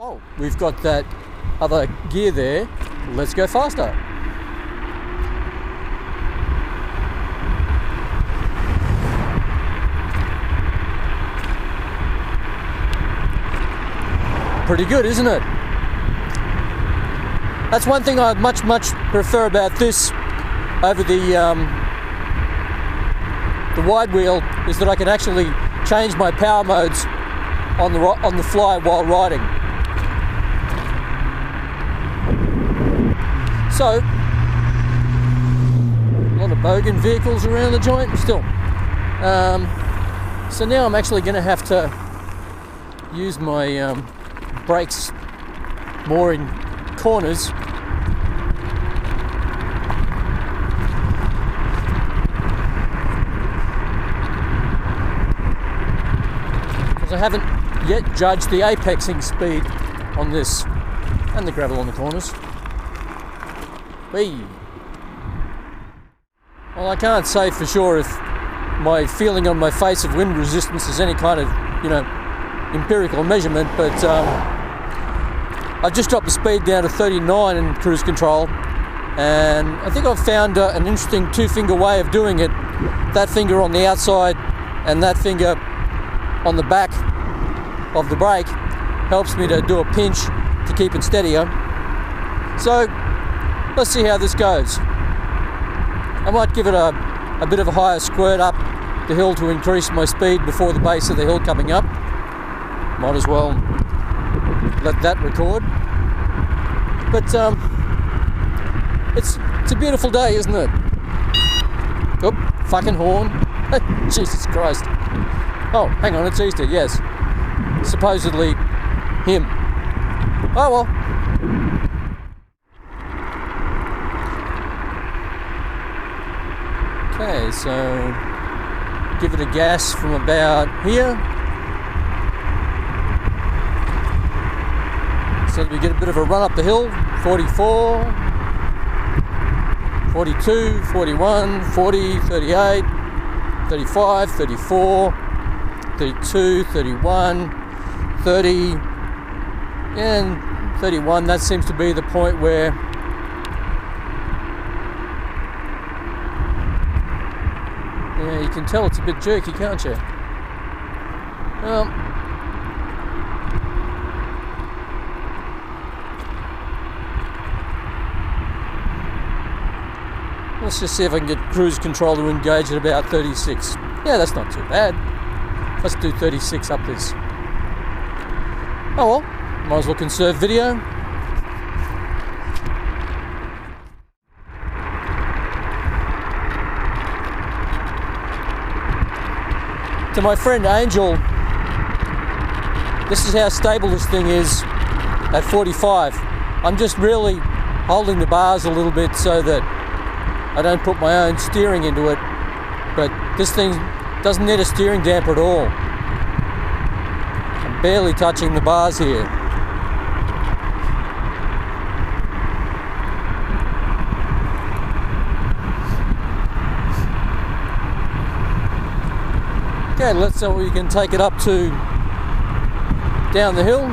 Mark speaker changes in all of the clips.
Speaker 1: Oh, we've got that other gear there. Let's go faster. Pretty good, isn't it? That's one thing I much prefer about this over the wide wheel, is that I can actually change my power modes on the fly while riding. So, a lot of bogan vehicles around the joint still. So now I'm actually going to have to use my brakes more in corners. Because I haven't yet judged the apexing speed on this, and the gravel on the corners. Whee! Well, I can't say for sure if my feeling on my face of wind resistance is any kind of, empirical measurement, but I've just dropped the speed down to 39 in cruise control, and I think I've found an interesting two-finger way of doing it. That finger on the outside and that finger on the back of the brake helps me to do a pinch to keep it steadier. So let's see how this goes. I might give it a bit of a higher squirt up the hill to increase my speed before the base of the hill coming up. Might as well let that record. But it's a beautiful day, isn't it? Oop, fucking horn. Jesus Christ. Oh, hang on, it's Easter, yes. Supposedly him. Oh well. Okay, so give it a gas from about here. So we get a bit of a run up the hill. 44, 42, 41, 40, 38, 35, 34, 32, 31, 30, and 31. That seems to be the point where you can tell it's a bit jerky, can't you? Well, let's just see if I can get cruise control to engage at about 36. Yeah, that's not too bad. Let's do 36 up this. Oh well, might as well conserve video. To my friend Angel, this is how stable this thing is at 45. I'm just really holding the bars a little bit so that I don't put my own steering into it, but this thing doesn't need a steering damper at all. I'm barely touching the bars here. Okay, let's see we can take it up to down the hill.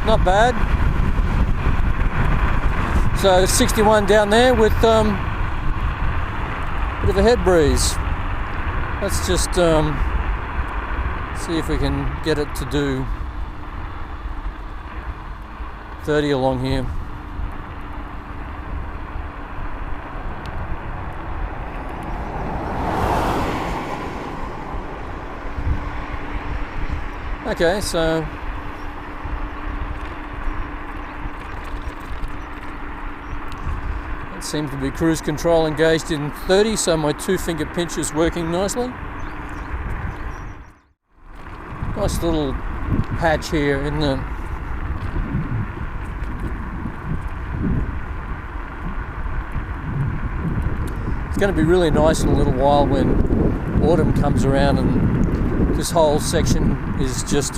Speaker 1: Not bad. So 61 down there with bit of a head breeze. Let's just see if we can get it to do 30 along here. Okay, so seems to be cruise control engaged in 30, so my two-finger pinch is working nicely. Nice little patch here in the It's going to be really nice in a little while when autumn comes around and this whole section is just...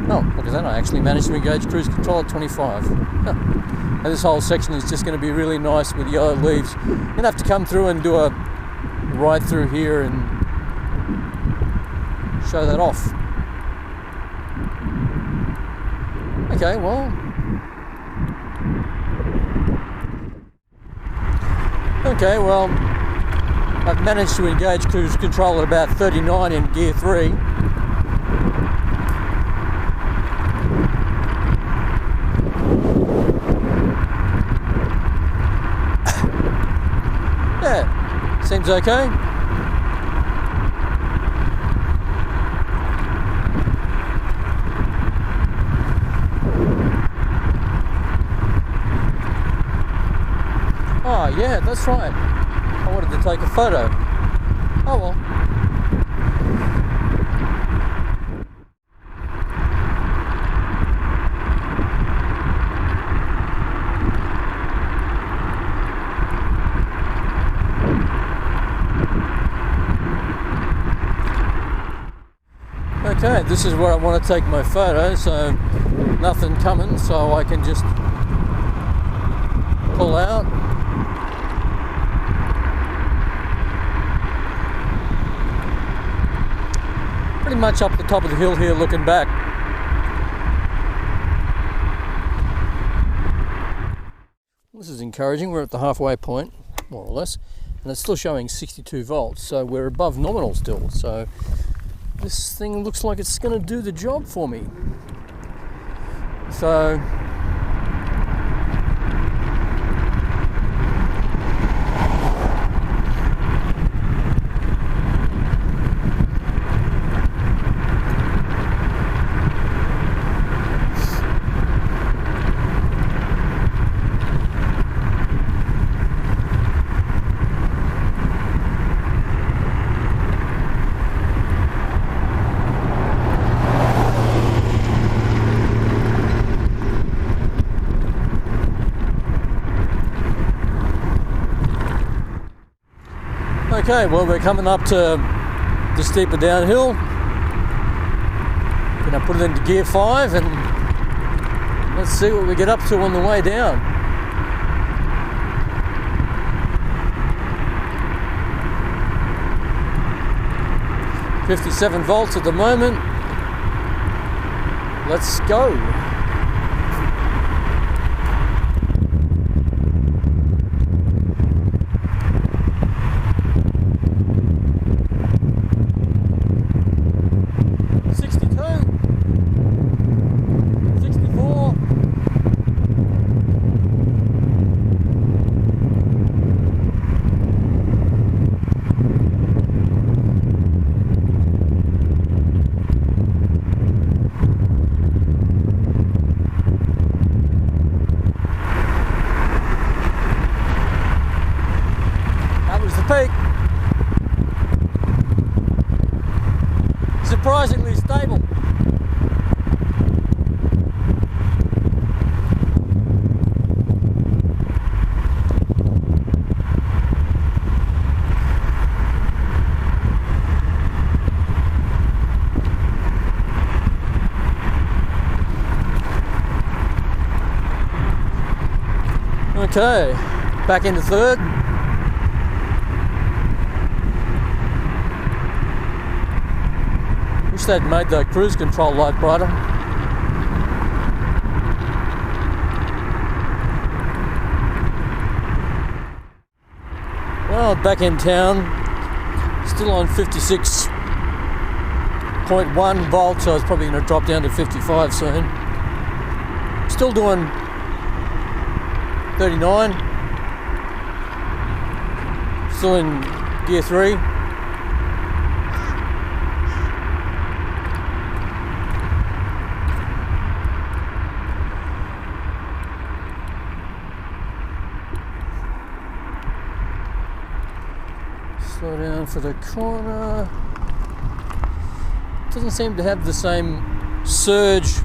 Speaker 1: Oh, look at that, I actually managed to engage cruise control at 25. And this whole section is just going to be really nice with yellow leaves. You're going to have to come through and do a ride through here and show that off. Okay, well... Okay, well, I've managed to engage cruise control at about 39 in gear 3. Yeah, seems okay. Oh yeah, that's right. I wanted to take a photo. Oh well. Okay, this is where I want to take my photo, so nothing coming, so I can just pull out. Pretty much up the top of the hill here looking back. This is encouraging. We're at the halfway point, more or less, and it's still showing 62 volts, so we're above nominal still. So this thing looks like it's going to do the job for me. So okay, well, we're coming up to the steeper downhill. Gonna put it into gear 5 and let's see what we get up to on the way down. $57 volts at the moment. Let's go. Surprisingly stable. Okay, back into third. Wish they'd made the cruise control light brighter. Well, back in town, still on 56.1 volts, so it's probably going to drop down to 55 soon. Still doing 39. Still in gear 3. Slow down for the corner. Doesn't seem to have the same surge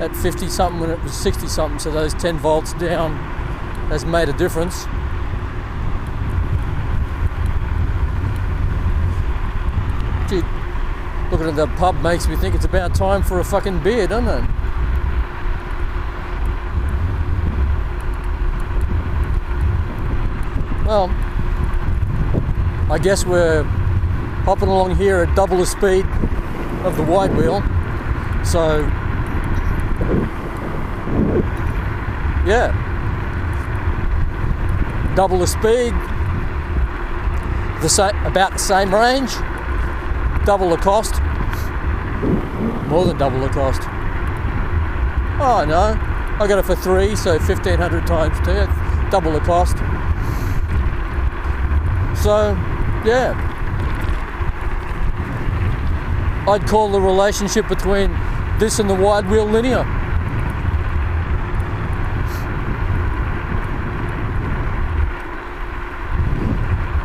Speaker 1: at 50 something when it was 60 something, so those 10 volts down has made a difference. Actually, looking at the pub makes me think it's about time for a fucking beer, doesn't it? Well, I guess we're hopping along here at double the speed of the wide wheel. So, yeah, double the speed, about the same range, double the cost, more than double the cost. Oh no, I got it for 3, so 1,500 times 2, double the cost. So, yeah, I'd call the relationship between this and the wide wheel linear.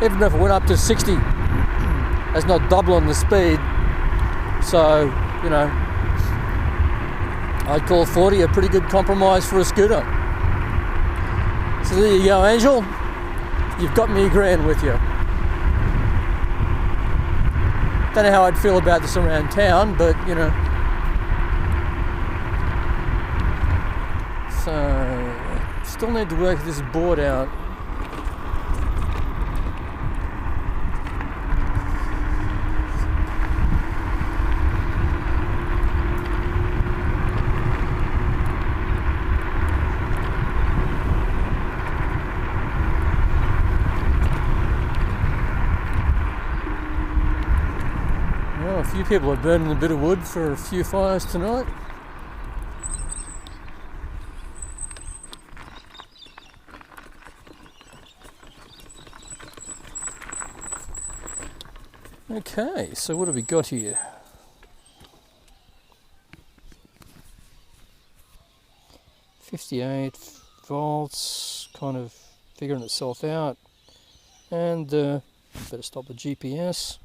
Speaker 1: Even if it went up to 60, that's not doubling the speed. So, you know, I'd call 40 a pretty good compromise for a scooter. So there you go, Angel. You've got me agreeing with you. Don't know how I'd feel about this around town, but you know. So, still need to work this board out. A few people are burning a bit of wood for a few fires tonight. Okay, so what have we got here? $58 volts, kind of figuring itself out. And better stop the GPS.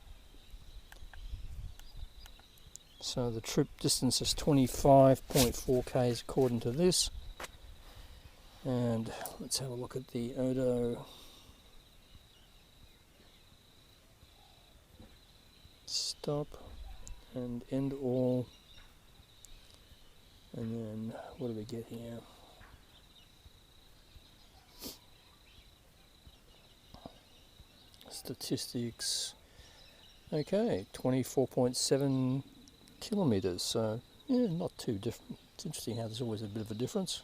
Speaker 1: So the trip distance is 25.4 k's according to this. And let's have a look at the Odo. Stop and end all. And then what do we get here? Statistics. Okay, 24.7 kilometers, so yeah, not too different. It's interesting how there's always a bit of a difference.